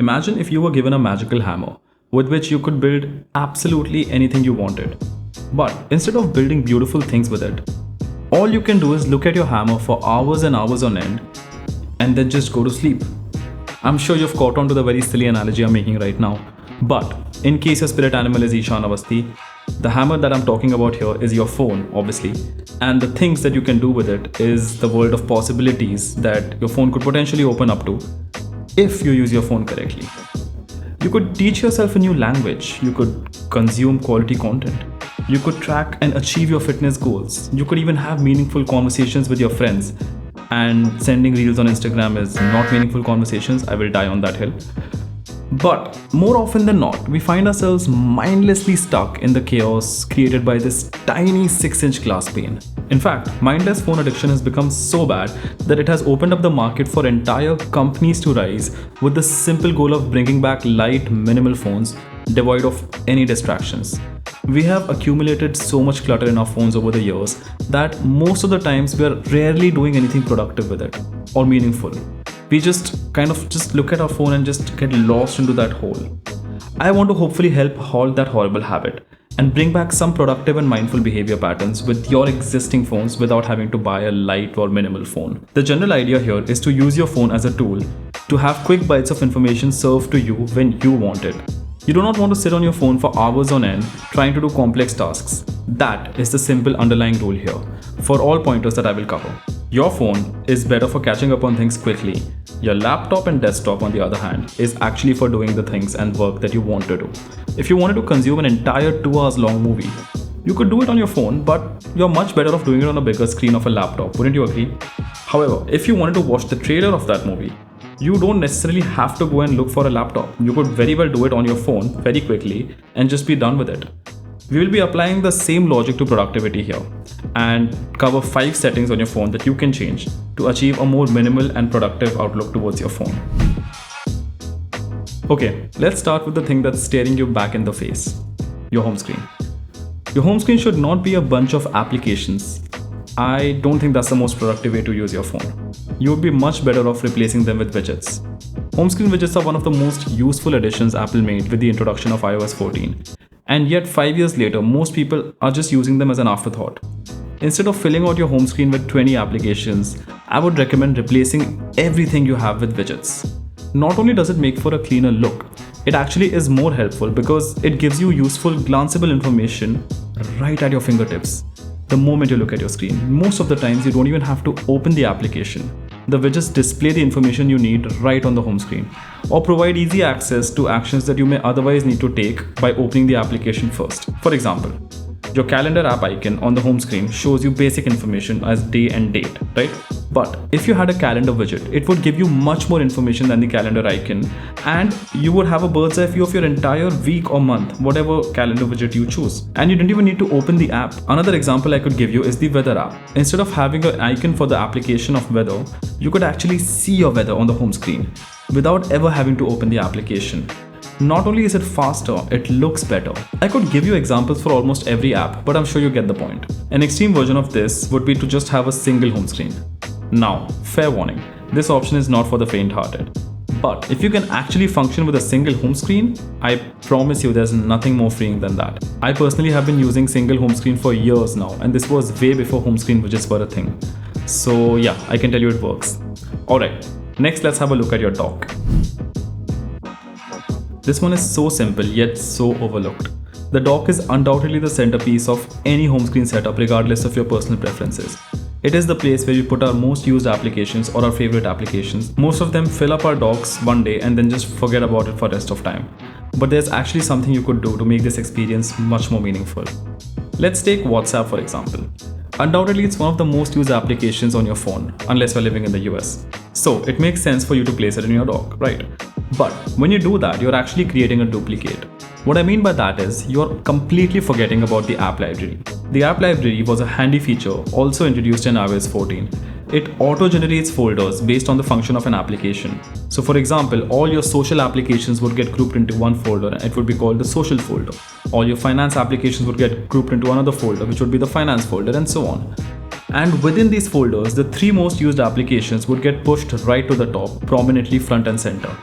Imagine if you were given a magical hammer with which you could build absolutely anything you wanted. But instead of building beautiful things with it, all you can do is look at your hammer for hours and hours on end and then just go to sleep. I'm sure you've caught on to the very silly analogy I'm making right now. But in case your spirit animal is Ishan Avasti, the hammer that I'm talking about here is your phone, obviously. And the things that you can do with it is the world of possibilities that your phone could potentially open up to if you use your phone correctly. You could teach yourself a new language. You could consume quality content. You could track and achieve your fitness goals. You could even have meaningful conversations with your friends. And sending reels on Instagram is not meaningful conversations. I will die on that hill. But more often than not, we find ourselves mindlessly stuck in the chaos created by this tiny 6-inch glass pane. In fact, mindless phone addiction has become so bad that it has opened up the market for entire companies to rise with the simple goal of bringing back light, minimal phones devoid of any distractions. We have accumulated so much clutter in our phones over the years that most of the times we are rarely doing anything productive with it or meaningful. We just look at our phone and just get lost into that hole. I want to hopefully help halt that horrible habit and bring back some productive and mindful behavior patterns with your existing phones without having to buy a light or minimal phone. The general idea here is to use your phone as a tool to have quick bites of information served to you when you want it. You do not want to sit on your phone for hours on end trying to do complex tasks. That is the simple underlying rule here for all pointers that I will cover. Your phone is better for catching up on things quickly. Your laptop and desktop, on the other hand, is actually for doing the things and work that you want to do. If you wanted to consume an entire 2 hours long movie, you could do it on your phone, but you're much better off doing it on a bigger screen of a laptop, wouldn't you agree? However, if you wanted to watch the trailer of that movie, you don't necessarily have to go and look for a laptop. You could very well do it on your phone very quickly and just be done with it. We will be applying the same logic to productivity here and cover 5 settings on your phone that you can change to achieve a more minimal and productive outlook towards your phone. Okay, let's start with the thing that's staring you back in the face, your home screen. Your home screen should not be a bunch of applications. I don't think that's the most productive way to use your phone. You would be much better off replacing them with widgets. Home screen widgets are one of the most useful additions Apple made with the introduction of iOS 14. And yet 5 years later, most people are just using them as an afterthought. Instead of filling out your home screen with 20 applications, I would recommend replacing everything you have with widgets. Not only does it make for a cleaner look, it actually is more helpful because it gives you useful, glanceable information right at your fingertips. The moment you look at your screen, most of the times you don't even have to open the application. The widgets display the information you need right on the home screen, or provide easy access to actions that you may otherwise need to take by opening the application first. For example, your calendar app icon on the home screen shows you basic information as day and date, right? But if you had a calendar widget, it would give you much more information than the calendar icon, and you would have a bird's eye view of your entire week or month, whatever calendar widget you choose. And you didn't even need to open the app. Another example I could give you is the weather app. Instead of having an icon for the application of weather, you could actually see your weather on the home screen without ever having to open the application. Not only is it faster, it looks better. I could give you examples for almost every app, but I'm sure you get the point. An extreme version of this would be to just have a single home screen. Now, fair warning, this option is not for the faint-hearted. But if you can actually function with a single home screen, I promise you there's nothing more freeing than that. I personally have been using single home screen for years now, and this was way before home screen widgets were a thing. So yeah, I can tell you it works. Alright, next let's have a look at your dock. This one is so simple yet so overlooked. The dock is undoubtedly the centerpiece of any home screen setup regardless of your personal preferences. It is the place where we put our most used applications or our favorite applications. Most of them fill up our docks one day and then just forget about it for the rest of time. But there's actually something you could do to make this experience much more meaningful. Let's take WhatsApp for example. Undoubtedly, it's one of the most used applications on your phone, unless you're living in the US. So it makes sense for you to place it in your dock, right? But when you do that, you're actually creating a duplicate. What I mean by that is, you're completely forgetting about the app library. The app library was a handy feature also introduced in iOS 14. It auto-generates folders based on the function of an application. So for example, all your social applications would get grouped into one folder and it would be called the social folder. All your finance applications would get grouped into another folder, which would be the finance folder, and so on. And within these folders, the 3 most used applications would get pushed right to the top, prominently front and center.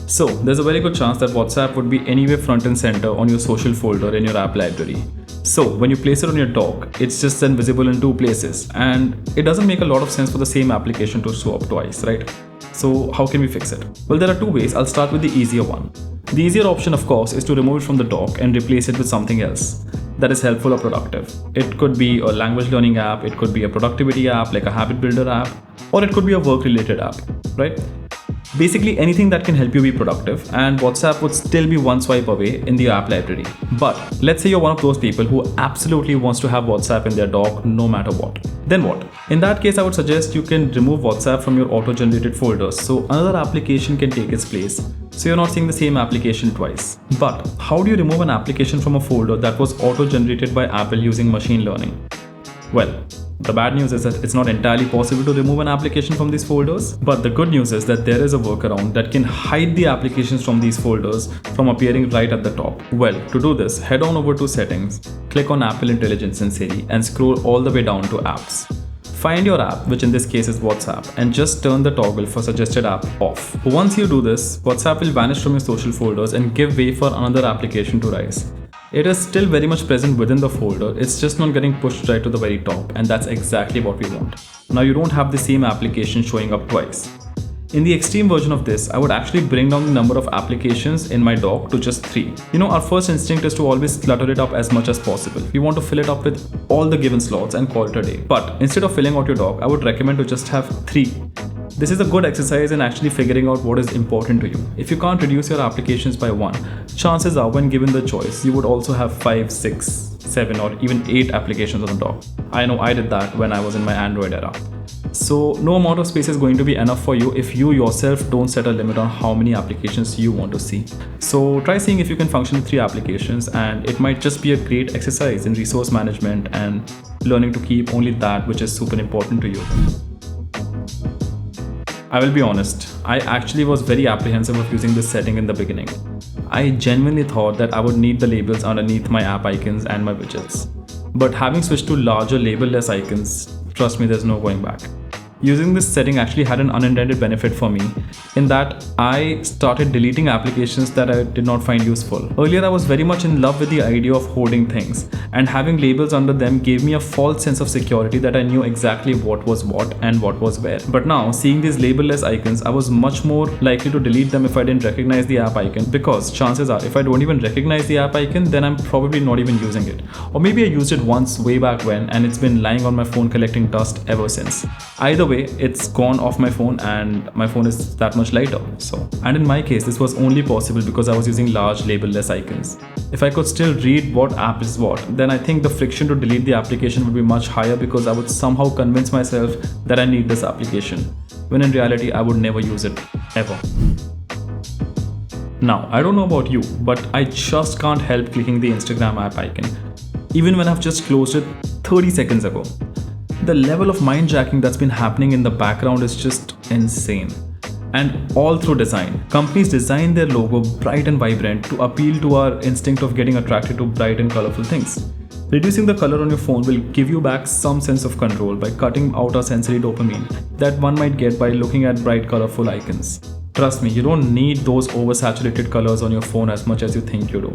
So, there's a very good chance that WhatsApp would be anyway front and center on your social folder in your app library. So, when you place it on your dock, it's just then visible in two places, and it doesn't make a lot of sense for the same application to show up twice, right? So, how can we fix it? Well, there are two ways. I'll start with the easier one. The easier option, of course, is to remove it from the dock and replace it with something else that is helpful or productive. It could be a language learning app, it could be a productivity app like a habit builder app, or it could be a work related app, right? Basically anything that can help you be productive, and WhatsApp would still be one swipe away in the app library. But let's say you're one of those people who absolutely wants to have WhatsApp in their dock no matter what. Then what? In that case, I would suggest you can remove WhatsApp from your auto-generated folders so another application can take its place, so you're not seeing the same application twice. But how do you remove an application from a folder that was auto-generated by Apple using machine learning? Well, the bad news is that it's not entirely possible to remove an application from these folders, but the good news is that there is a workaround that can hide the applications from these folders from appearing right at the top. Well, to do this, head on over to Settings, click on Apple Intelligence in Siri, and scroll all the way down to Apps. Find your app, which in this case is WhatsApp, and just turn the toggle for suggested app off. Once you do this, WhatsApp will vanish from your social folders and give way for another application to rise. It is still very much present within the folder, it's just not getting pushed right to the very top, and that's exactly what we want. Now you don't have the same application showing up twice. In the extreme version of this, I would actually bring down the number of applications in my dock to just 3. Our first instinct is to always clutter it up as much as possible. We want to fill it up with all the given slots and call it a day. But instead of filling out your dock, I would recommend to just have 3. This is a good exercise in actually figuring out what is important to you. If you can't reduce your applications by 1, chances are when given the choice, you would also have 5, 6, 7 or even 8 applications on the dock. I know I did that when I was in my Android era. So no amount of space is going to be enough for you if you yourself don't set a limit on how many applications you want to see. So try seeing if you can function with 3 applications, and it might just be a great exercise in resource management and learning to keep only that which is super important to you. I will be honest, I actually was very apprehensive of using this setting in the beginning. I genuinely thought that I would need the labels underneath my app icons and my widgets. But having switched to larger label-less icons, trust me, there's no going back. Using this setting actually had an unintended benefit for me in that I started deleting applications that I did not find useful. Earlier, I was very much in love with the idea of hoarding things, and having labels under them gave me a false sense of security that I knew exactly what was what and what was where. But now, seeing these label-less icons, I was much more likely to delete them if I didn't recognize the app icon, because chances are if I don't even recognize the app icon, then I'm probably not even using it. Or maybe I used it once way back when and it's been lying on my phone collecting dust ever since. Either way, it's gone off my phone and my phone is that much lighter. And in my case, this was only possible because I was using large label-less icons. If I could still read what app is what, then I think the friction to delete the application would be much higher because I would somehow convince myself that I need this application, when in reality I would never use it, ever. Now, I don't know about you, but I just can't help clicking the Instagram app icon, even when I've just closed it 30 seconds ago. The level of mind-jacking that's been happening in the background is just insane. And all through design. Companies design their logo bright and vibrant to appeal to our instinct of getting attracted to bright and colorful things. Reducing the color on your phone will give you back some sense of control by cutting out our sensory dopamine that one might get by looking at bright colorful icons. Trust me, you don't need those oversaturated colors on your phone as much as you think you do.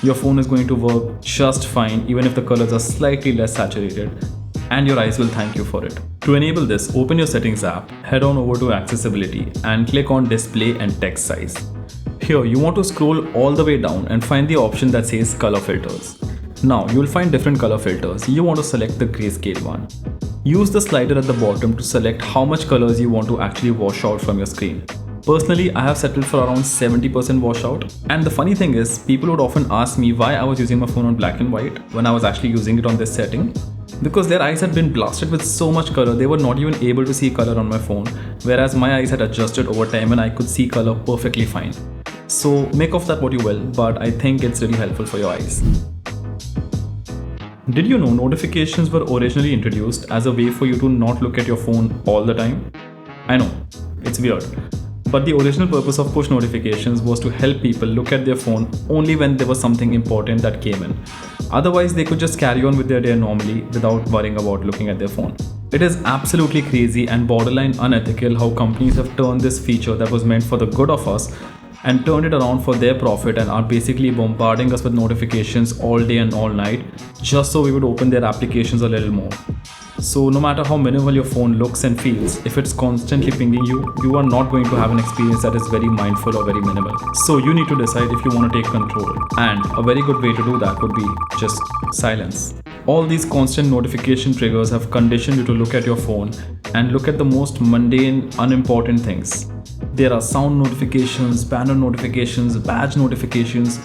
Your phone is going to work just fine even if the colors are slightly less saturated, and your eyes will thank you for it. To enable this, open your Settings app, head on over to Accessibility and click on Display and Text Size. Here, you want to scroll all the way down and find the option that says Color Filters. Now, you will find different color filters. You want to select the grayscale one. Use the slider at the bottom to select how much colors you want to actually wash out from your screen. Personally, I have settled for around 70% washout. And the funny thing is, people would often ask me why I was using my phone on black and white when I was actually using it on this setting. Because their eyes had been blasted with so much color, they were not even able to see color on my phone, whereas my eyes had adjusted over time and I could see color perfectly fine. So make of that what you will, but I think it's really helpful for your eyes. Did you know notifications were originally introduced as a way for you to not look at your phone all the time? I know, it's weird. But the original purpose of push notifications was to help people look at their phone only when there was something important that came in. Otherwise, they could just carry on with their day normally without worrying about looking at their phone. It is absolutely crazy and borderline unethical how companies have turned this feature that was meant for the good of us and turned it around for their profit and are basically bombarding us with notifications all day and all night just so we would open their applications a little more. So no matter how minimal your phone looks and feels, if it's constantly pinging you, you are not going to have an experience that is very mindful or very minimal. So you need to decide if you want to take control, and a very good way to do that would be just silence. All these constant notification triggers have conditioned you to look at your phone and look at the most mundane, unimportant things. There are sound notifications, banner notifications, badge notifications.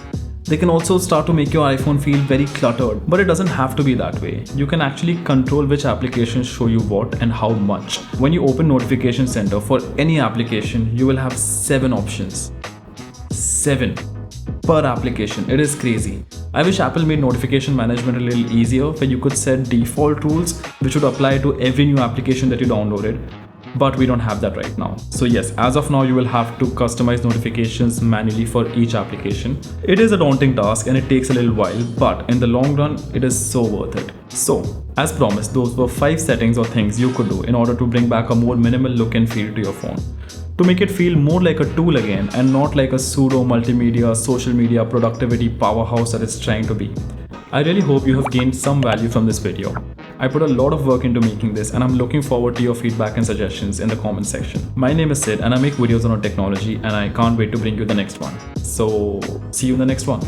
They can also start to make your iPhone feel very cluttered, but it doesn't have to be that way. You can actually control which applications show you what and how much. When you open Notification Center for any application, you will have 7 options. 7 per application. It is crazy. I wish Apple made notification management a little easier, where you could set default rules which would apply to every new application that you downloaded. But we don't have that right now. So yes, as of now, you will have to customize notifications manually for each application. It is a daunting task and it takes a little while, but in the long run, it is so worth it. So, as promised, those were 5 settings or things you could do in order to bring back a more minimal look and feel to your phone, to make it feel more like a tool again and not like a pseudo multimedia, social media, productivity powerhouse that it's trying to be. I really hope you have gained some value from this video. I put a lot of work into making this, and I'm looking forward to your feedback and suggestions in the comment section. My name is Sid and I make videos on technology, and I can't wait to bring you the next one. So see you in the next one.